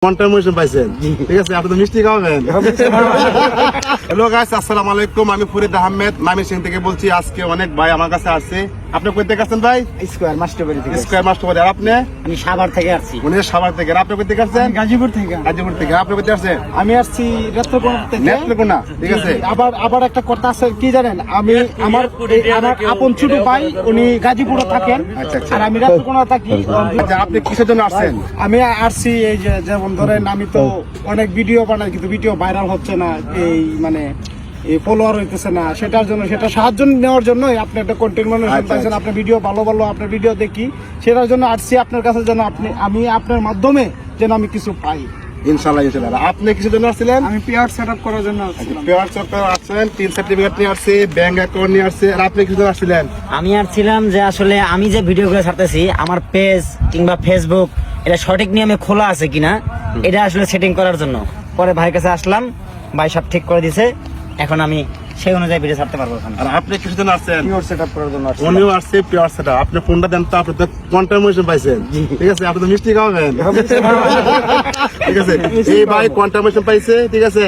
Contamination পাইছেন, ঠিক আছে? আপনি তো মিষ্টি খাওয়াবেন। হ্যালো গাইস, আসসালামু আলাইকুম। আমি ফরিদ আহমেদ ময়মনসিংহ থেকে বলছি। আজকে অনেক ভাই আমার কাছে আসছে। আপনি কই থেকে আসছেন ভাই? স্কয়ার মাস্টারবাড়ি থেকে। স্কয়ার মাস্টারবাড়ি। আর আপনি? আমি সাভার থেকে আসছি। উনি সাভার থেকে। আর আপনি কই থেকে আসছেন? গাজীপুর থেকে। গাজীপুর থেকে। আপনি কই থেকে আসছেন? আমি আসছি নেত্রকোনা থেকে। নেত্রকোনা, ঠিক আছে। আবার একটা কথা আছে কি জানেন, আমি আমার আপন ছোট ভাই উনি গাজীপুরে থাকেন। আচ্ছা, আচ্ছা। আর আমি নেত্রকোনা থাকি। আচ্ছা, আপনি কিসের জন্য আসছেন? আমি আসছি এই যে যেমন ধরেন আমি তো অনেক ভিডিও বানাই কিন্তু ভিডিও ভাইরাল হচ্ছে না, এই মানে এই ফলোয়ার হইতেছে না, সেটার জন্য সেটা সাহায্য নেওয়ার জন্য আপনি একটা কন্টেন্ট বানাচ্ছেন, পাইছেন আপনার ভিডিও ভালো ভালো আপনার ভিডিও দেখি, সেটার জন্য আসছি আপনার কাছে যেন আমি আপনার মাধ্যমে যেন আমি কিছু পাই। ইনশাআল্লাহ ইনশাআল্লাহ। আপনি কিসের জন্য আসছিলেন? আমি পেয়ার সেটআপ করার জন্য আসছিলাম। পেয়ার সরকার আসছেন, 3 সার্টিফিকেট নিয়ে আসছে, ব্যাংক অ্যাকাউন্ট নিয়ে আসছে। আর আপনি কিসের জন্য আসছিলেন? আমি আর ছিলাম যে আসলে আমি যে ভিডিওগুলো ছাড়তেছি আমার পেজ কিংবা ফেসবুক এটা সঠিক নিয়মে খোলা আছে কিনা এটা আসলে সেটিং করার জন্য। পরে ভাইয়ের কাছে আসলাম, ভাই সব ঠিক করে দিছে, এখন আমি সেই অনুযায়ী ভিডিও ছাড়তে পারবো। আর আপনি কিসের জন্য আসছেন? পেয়ার সেটআপ করার জন্য আসছিলাম। উনিও আসছে পেয়ার সেটআপ। আপনি ফোনটা দেন তো, আপনি তো কন্টামিনেশন পাইছেন, ঠিক আছে? আপনি তো মিষ্টি খাওয়াবেন, ঠিক আছে? এই ভাই কন্টামিনেশন পাইছে, ঠিক আছে?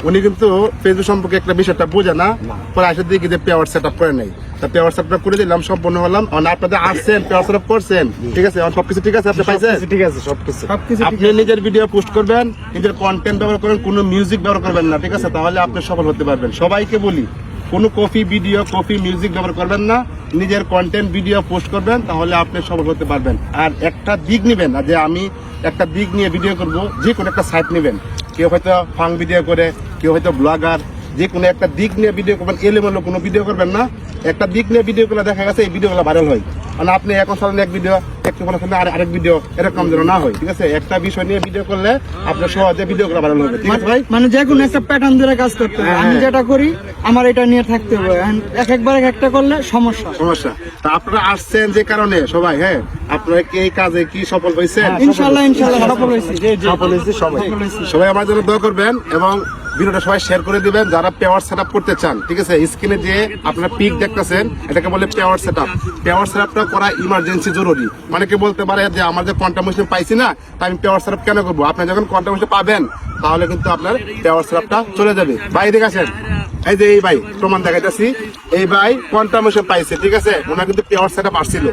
উনি কিন্তু ফেসবুক সম্পর্কে একটা বিষয়টা বোঝে না, পরে আসে দেখি যে পেয়ার সেটআপ করে নাই। তা পেয়ার সেটআপ করে দিলাম, সব বন্ধ হলাম। আপনাদের আসছেন, পেয়ার সেটআপ করছেন, ঠিক আছে? সবকিছু ঠিক আছে, আপনি পাইছেন, ঠিক আছে, সবকিছু আপনি নিজের ভিডিও পোস্ট করবেন, নিজের কন্টেন্ট ব্যবহার করবেন, কোনো মিউজিক ব্যবহার করবেন না, ঠিক আছে? তাহলে আপনি সফল হতে পারবেন। সবাইকে বলি, কোনো কপি মিউজিক ব্যবহার করবেন না, নিজের কন্টেন্ট ভিডিও পোস্ট করবেন, তাহলে আপনি সফল হতে পারবেন। আর একটা দিক নেবেন না যে আমি একটা দিক নিয়ে ভিডিও করব, যে কোনো একটা সাইট নেবেন। কেউ হয়তো ফাং ভিডিও করে, কেউ হয়তো ব্লগার, যে কোনো একটা দিক নিয়ে ভিডিও করবেন। এলোমেলো কোনো ভিডিও করবেন না, একটা দিক নিয়ে ভিডিও গুলো দেখা গেছে এই ভিডিওগুলো ভাইরাল হয়। মানে আপনি এখন সালেন এক ভিডিও, একটু পরে সালেন আরেক ভিডিও, এরকম যেন না হয়, ঠিক আছে? একটা বিষয় নিয়ে ভিডিও করলে আপনার সহজে ভিডিওগুলো ভাইরাল হবে, ঠিক আছে ভাই? মানে যে কোনো একটা প্যাটার্ন ধরে কাজ করতে হবে। আমি যেটা করি আমার এটা নিয়ে থাকতে হবে, একবার একটা করলে সমস্যা। তা আপনারা আসছেন যে কারণে সবাই, হ্যাঁ, আপনারা কি এই কাজে কি সফল হয়েছেন? ইনশাআল্লাহ সফল হয়েছি। সফল হয়েছি সবাই আমার জন্য দোয়া করবেন এবং ভিডিওটা সবাই শেয়ার করে দিবেন যারা পেয়ার সেটআপ করতে চান, ঠিক আছে? স্ক্রিনে যে আপনারা পিক দেখতেছেন, এটাকে বলে পেয়ার সেটআপ। পেয়ার সেটআপটা করা ইমার্জেন্সি জরুরি। অনেকে বলতে পারে যে আমার যে কন্টামিনেশন পাইছি না, তাই আমি পেয়ার সেটআপ কেন করবো? আপনি যখন কন্টামিনেশন পাবেন তাহলে কিন্তু আপনার পেয়ার সেটআপটা চলে যাবে। ভাই দেখেছেন, এই যে এই ভাই প্রমাণ দেখাইতেছি, এই ভাই কন্টামিনেশন পাইছে, ঠিক আছে? ওনার কিন্তু পেয়ার সেটআপ আসছিল,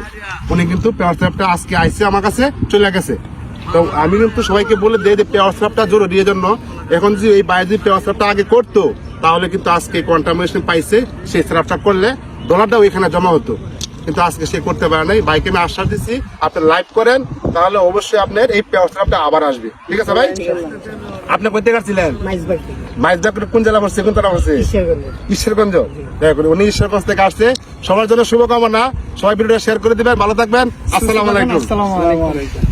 উনি কিন্তু পেয়ার সেটআপটা আজকে আইছে আমার কাছে, চলে গেছে। তো আমি কিন্তু সবাইকে বলে দিই যে পেয়ার সেটআপটা জরুরি। এর জন্য এখন যদি এই ভাই যদি পেয়ার সেটআপটা আগে করতো তাহলে কিন্তু আজকে কন্টামিনেশন পাইছে, সেই সেটআপটা করলে ডলারটা ওইখানে জমা হতো, কিন্তু আজকে সে করতে পারে নাই। ভাইকে আমি আশ্বাস দিচ্ছি, আপনি লাইভ করেন, তাহলে অবশ্যই আপনার এই পেয়ার সেটআপটা আবার আসবে, ঠিক আছে ভাই? আপনি কই থেকে আসছিলেন? মাইজবাগ কোন জেলা পড়ছে, কোন থানা পড়ছে? ঈশ্বরগঞ্জ। দেখুন উনি ঈশ্বরগঞ্জ থেকে আসছে। সবার জন্য শুভকামনা, সবাই ভিডিওটা শেয়ার করে দিবেন। ভালো থাকবেন। আসসালামু আলাইকুম।